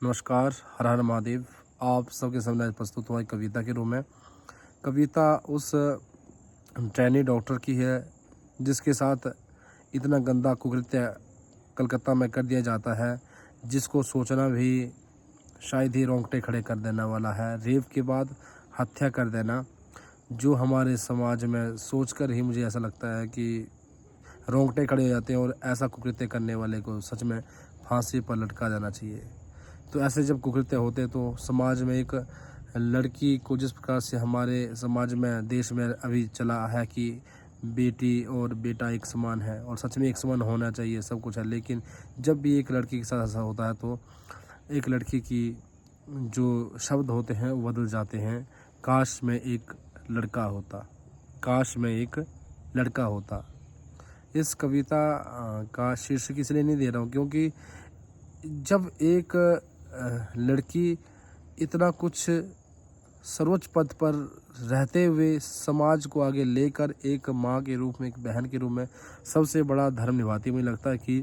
नमस्कार, हर हर महादेव। आप सबके सामने आज प्रस्तुत हुआ एक कविता के रूप में। कविता उस ट्रेनी डॉक्टर की है जिसके साथ इतना गंदा कुकृत्य कलकत्ता में कर दिया जाता है, जिसको सोचना भी शायद ही रोंगटे खड़े कर देने वाला है। रेप के बाद हत्या कर देना, जो हमारे समाज में सोचकर ही मुझे ऐसा लगता है कि रोंगटे खड़े हो जाते हैं और ऐसा कुकृत्य करने वाले को सच में फांसी पर लटका जाना चाहिए। तो ऐसे जब कुकृत्य होते तो समाज में एक लड़की को, जिस प्रकार से हमारे समाज में देश में अभी चला है कि बेटी और बेटा एक समान है, और सच में एक समान होना चाहिए, सब कुछ है, लेकिन जब भी एक लड़की के साथ ऐसा होता है तो एक लड़की की जो शब्द होते हैं वो बदल जाते हैं। काश में एक लड़का होता, काश में एक लड़का होता। इस कविता का शीर्षक इसलिए नहीं दे रहा हूँ क्योंकि जब एक लड़की इतना कुछ सर्वोच्च पद पर रहते हुए समाज को आगे लेकर एक माँ के रूप में, एक बहन के रूप में सबसे बड़ा धर्म निभाती है, मुझे लगता है कि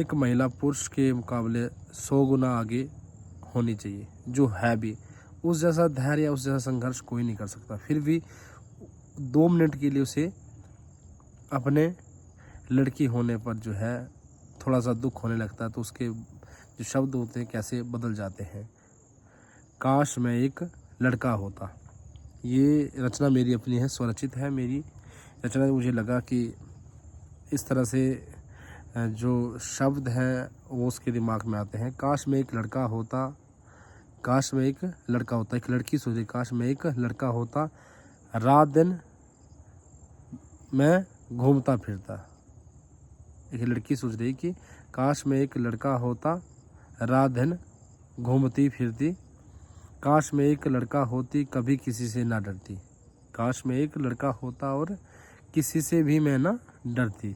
एक महिला पुरुष के मुकाबले 100 गुना आगे होनी चाहिए, जो है भी। उस जैसा धैर्य, उस जैसा संघर्ष कोई नहीं कर सकता। फिर भी 2 मिनट के लिए उसे अपने लड़की होने पर जो है थोड़ा सा दुख होने लगता है, तो उसके जो शब्द होते हैं कैसे बदल जाते हैं। काश मैं एक लड़का होता। ये रचना मेरी अपनी है, स्वरचित है मेरी रचना। मुझे लगा कि इस तरह से जो शब्द हैं वो उसके दिमाग में आते हैं। काश मैं एक लड़का होता, काश मैं एक लड़का होता। एक लड़की सोचे, काश मैं एक लड़का होता, रात दिन मैं घूमता फिरता। एक लड़की सोच रही कि काश मैं एक लड़का होता, रात दिन घूमती फिरती। काश मैं एक लड़का होती, कभी किसी से ना डरती। काश मैं एक लड़का होता और किसी से भी मैं ना डरती।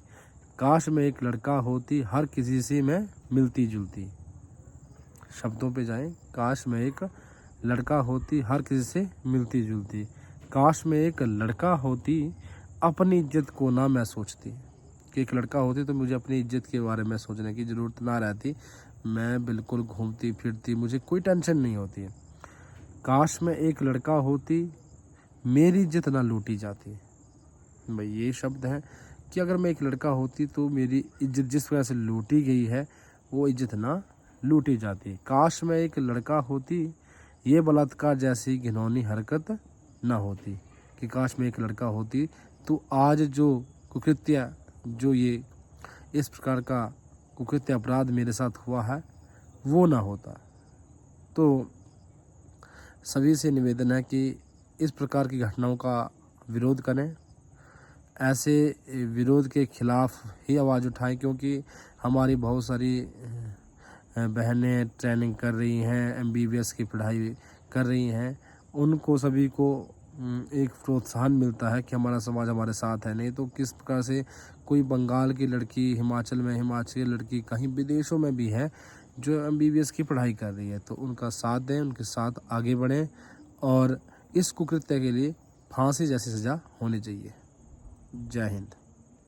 काश मैं एक लड़का होती, हर किसी से मैं मिलती जुलती। शब्दों पे जाएं। काश मैं एक लड़का होती, हर किसी से मिलती जुलती। काश मैं एक लड़का होती, अपनी इज्जत को ना मैं सोचती। कि एक लड़का होती तो मुझे अपनी इज्जत के बारे में सोचने की ज़रूरत ना रहती। मैं बिल्कुल घूमती फिरती, मुझे कोई टेंशन नहीं होती। काश मैं एक लड़का होती, मेरी इज्जत ना लूटी जाती। भाई ये शब्द है कि अगर मैं एक लड़का होती तो मेरी इज्जत जिस वजह से लूटी गई है वो इज्जत ना लूटी जाती। काश मैं एक लड़का होती, ये बलात्कार जैसी घिनौनी हरकत ना होती। कि काश मैं एक लड़का होती तो आज जो कुकृत्य, जो ये इस प्रकार का कुकृत्य अपराध मेरे साथ हुआ है वो ना होता। तो सभी से निवेदन है कि इस प्रकार की घटनाओं का विरोध करें, ऐसे विरोध के खिलाफ ही आवाज़ उठाएं, क्योंकि हमारी बहुत सारी बहनें ट्रेनिंग कर रही हैं, MBBS की पढ़ाई कर रही हैं, उनको सभी को एक प्रोत्साहन मिलता है कि हमारा समाज हमारे साथ है। नहीं तो किस प्रकार से कोई बंगाल की लड़की हिमाचल में, हिमाचल की लड़की कहीं विदेशों में भी है जो MBBS की पढ़ाई कर रही है, तो उनका साथ दें, उनके साथ आगे बढ़ें, और इस कुकृत्य के लिए फांसी जैसी सज़ा होनी चाहिए। जय हिंद।